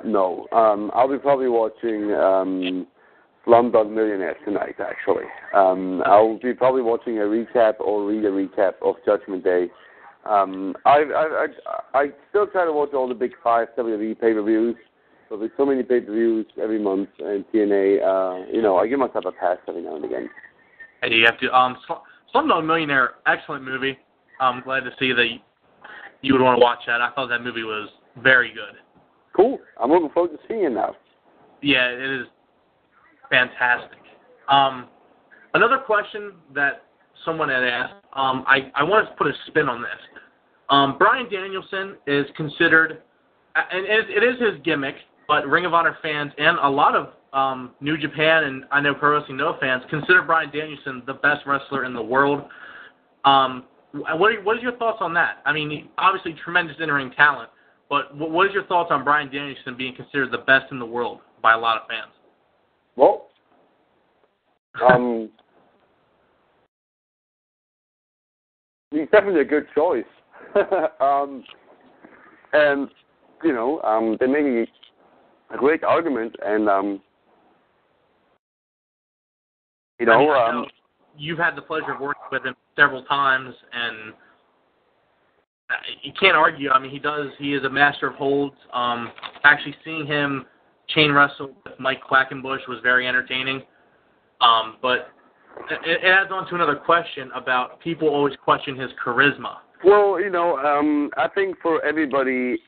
No. I'll be probably watching Slumdog Millionaire tonight, actually. I'll be probably watching a recap or read a recap of Judgment Day. I still try to watch all the big 5 WWE pay-per-views. So there's so many pay-per-views every month and TNA. I give myself a pass every now and again. Hey, you have to. Slumdog Millionaire, excellent movie. I'm glad to see that you would want to watch that. I thought that movie was very good. Cool. I'm looking forward to seeing it now. Yeah, it is fantastic. Another question that someone had asked, I wanted to put a spin on this. Bryan Danielson is considered, and it is his gimmick, but Ring of Honor fans and a lot of New Japan and I know Pro Wrestling Noah fans consider Bryan Danielson the best wrestler in the world. What is your thoughts on that? I mean, obviously tremendous in-ring talent, but what is your thoughts on Bryan Danielson being considered the best in the world by a lot of fans? Well, he's definitely a good choice. And, they make a great argument, and, I know you've had the pleasure of working with him several times, and you can't argue. I mean, he is a master of holds. Actually seeing him chain wrestle with Mike Quackenbush was very entertaining. But it adds on to another question about people always question his charisma. Well, I think for everybody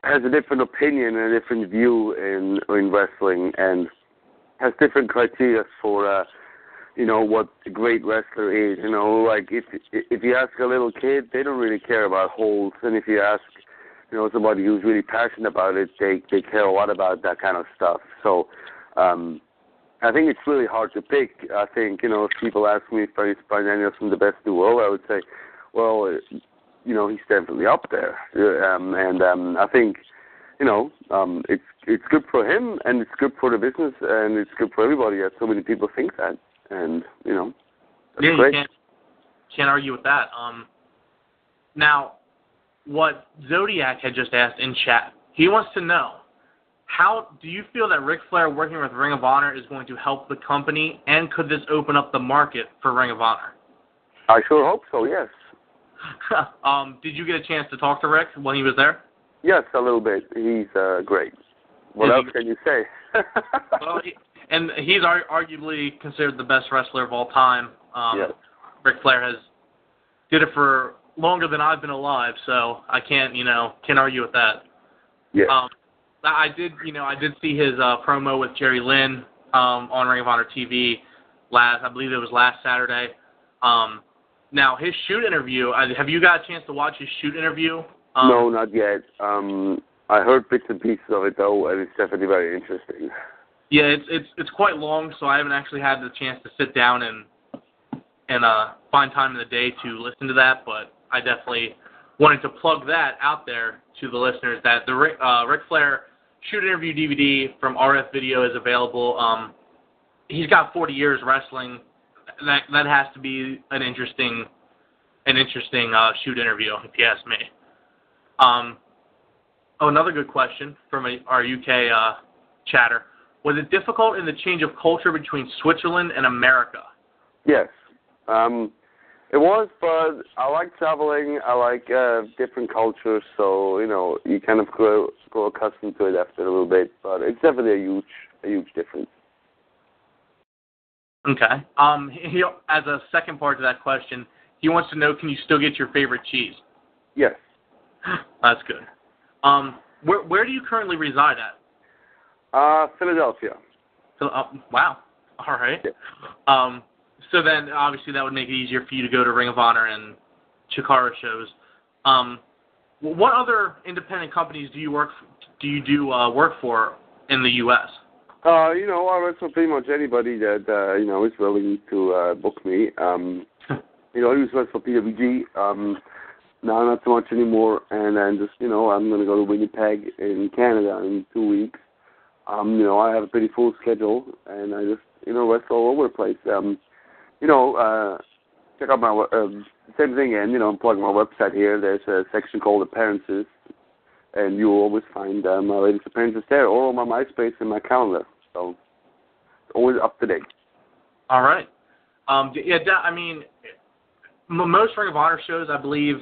has a different opinion and a different view in wrestling and has different criteria for, what a great wrestler is. Like if you ask a little kid, they don't really care about holds. And if you ask, somebody who's really passionate about it, they care a lot about that kind of stuff. So I think it's really hard to pick. I think, if people ask me if Bryan Danielson the best in the world, I would say, well, he's definitely up there. And I think, it's good for him, and it's good for the business, and it's good for everybody that so many people think that. And, that's great. You can't argue with that. Now, what Zodiac had just asked in chat, he wants to know, how do you feel that Ric Flair working with Ring of Honor is going to help the company, and could this open up the market for Ring of Honor? I sure hope so, yes. Did you get a chance to talk to Rick when he was there? Yes, a little bit. He's great. What else can you say? Well, he's arguably considered the best wrestler of all time. Yes. Ric Flair did it for longer than I've been alive, so I can't argue with that. Yes. I did see his promo with Jerry Lynn on Ring of Honor TV I believe it was last Saturday. Now, his shoot interview, have you got a chance to watch his shoot interview? No, not yet. I heard bits and pieces of it, though, and it's definitely very interesting. Yeah, it's quite long, so I haven't actually had the chance to sit down and find time in the day to listen to that, but I definitely wanted to plug that out there to the listeners, that the Ric Flair shoot interview DVD from RF Video is available. He's got 40 years wrestling. That has to be an interesting shoot interview, if you ask me. Another good question from our UK chatter. Was it difficult in the change of culture between Switzerland and America? Yes. It was, but I like traveling. I like different cultures, so, you kind of grow accustomed to it after a little bit, but it's definitely a huge difference. Okay. As a second part to that question, he wants to know, can you still get your favorite cheese? Yes. That's good. Where do you currently reside at? Philadelphia. So, wow. All right. Yeah. So then, obviously, that would make it easier for you to go to Ring of Honor and Chikara shows. What other independent companies do you work for in the U.S.? I work for pretty much anybody that is willing to book me. I used to work for PWG. Now not so much anymore, and then just I'm going to go to Winnipeg in Canada in 2 weeks. I have a pretty full schedule, and I just wrestle all over the place. Check out my same thing, and I'm plugging my website here. There's a section called Appearances and you will always find my latest appearances there, or on my MySpace and my calendar. So it's always up to date. All right. I mean, most Ring of Honor shows, I believe,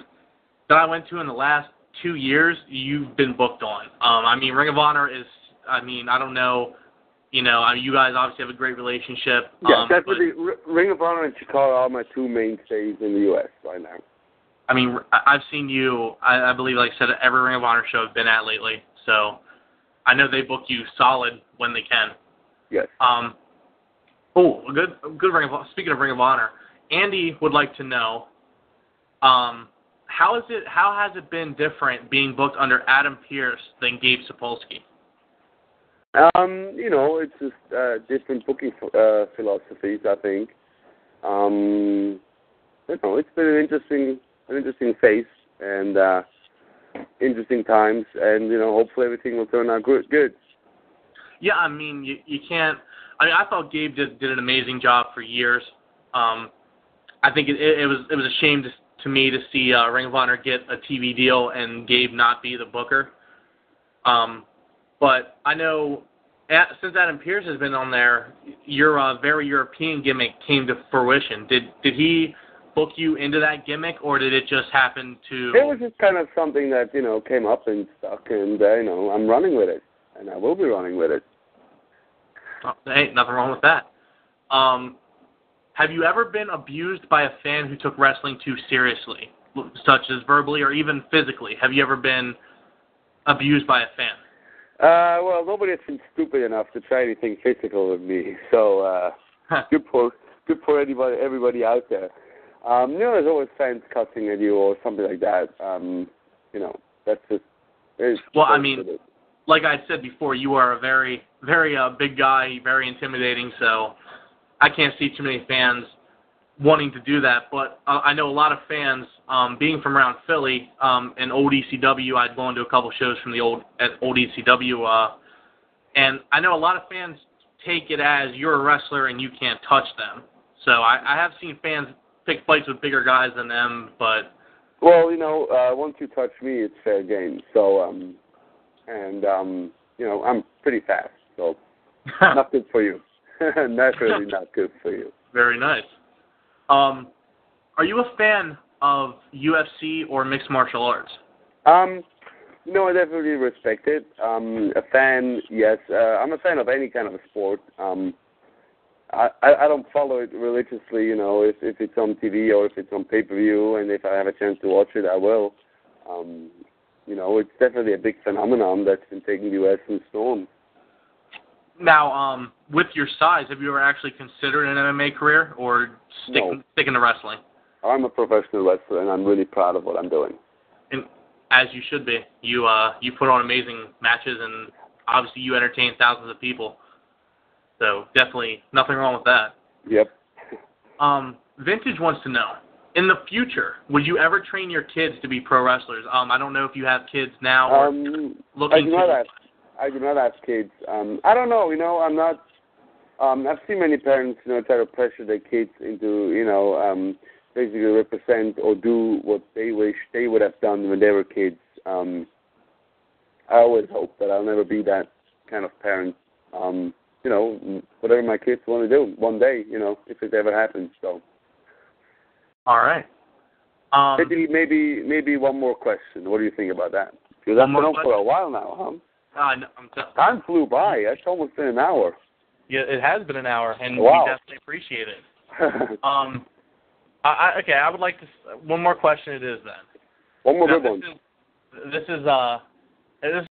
that I went to in the last 2 years, you've been booked on. I mean, Ring of Honor is, I mean, I don't know, you guys obviously have a great relationship. Yeah, definitely. Ring of Honor and Chicago are my two mainstays in the U.S. right now. I mean, I've seen you, I believe, like I said, every Ring of Honor show I've been at lately. So I know they book you solid when they can. Yes. Good Ring of Honor. Speaking of Ring of Honor, Andy would like to know, how has it been different being booked under Adam Pearce than Gabe Sapolsky? It's just different booking philosophies, I think. It's been an interesting phase and interesting times, and hopefully everything will turn out good. Yeah, I mean, you can't. I mean, I thought Gabe did an amazing job for years. I think it was a shame to me to see Ring of Honor get a TV deal and Gabe not be the booker. But I know since Adam Pearce has been on there, your very European gimmick came to fruition. Did he book you into that gimmick, or did it just happen to? It was just kind of something that came up and stuck, and I'm running with it, and I will be running with it. Oh, hey, nothing wrong with that. Have you ever been abused by a fan who took wrestling too seriously, such as verbally or even physically? Have you ever been abused by a fan? Well, nobody has been stupid enough to try anything physical with me, so good for everybody out there. There's always fans cussing at you or something like that. That's just. Well, I mean, like I said before, you are a very, very big guy, very intimidating. So I can't see too many fans wanting to do that. But I know a lot of fans, being from around Philly and old ECW. I'd gone to a couple shows from the old ECW, and I know a lot of fans take it as you're a wrestler and you can't touch them. So I have seen fans pick fights with bigger guys than them, but. Well, once you touch me, it's fair game. So, I'm pretty fast, so not good for you. Naturally not good for you. Very nice. Are you a fan of UFC or mixed martial arts? I definitely respect it. A fan, yes. I'm a fan of any kind of a sport. I don't follow it religiously, if it's on TV or if it's on pay-per-view, and if I have a chance to watch it, I will. It's definitely a big phenomenon that's been taking the U.S. in storm. Now, with your size, have you ever actually considered an MMA career or sticking to wrestling? I'm a professional wrestler, and I'm really proud of what I'm doing. And as you should be. You put on amazing matches, and obviously you entertain thousands of people. So definitely nothing wrong with that. Yep. Vintage wants to know, in the future, would you ever train your kids to be pro wrestlers? I don't know if you have kids now. Or I do not have kids. I don't know. I'm not. I've seen many parents, try to pressure their kids into, basically represent or do what they wish they would have done when they were kids. I always hope that I'll never be that kind of parent. Whatever my kids want to do one day, if it ever happens. So. All right. Maybe one more question. What do you think about that? Because I've been on for a while now, huh? Time flew by. That's almost been an hour. Yeah, it has been an hour, and wow. We definitely appreciate it. I would like to. One more question. It is then. One more good one. This is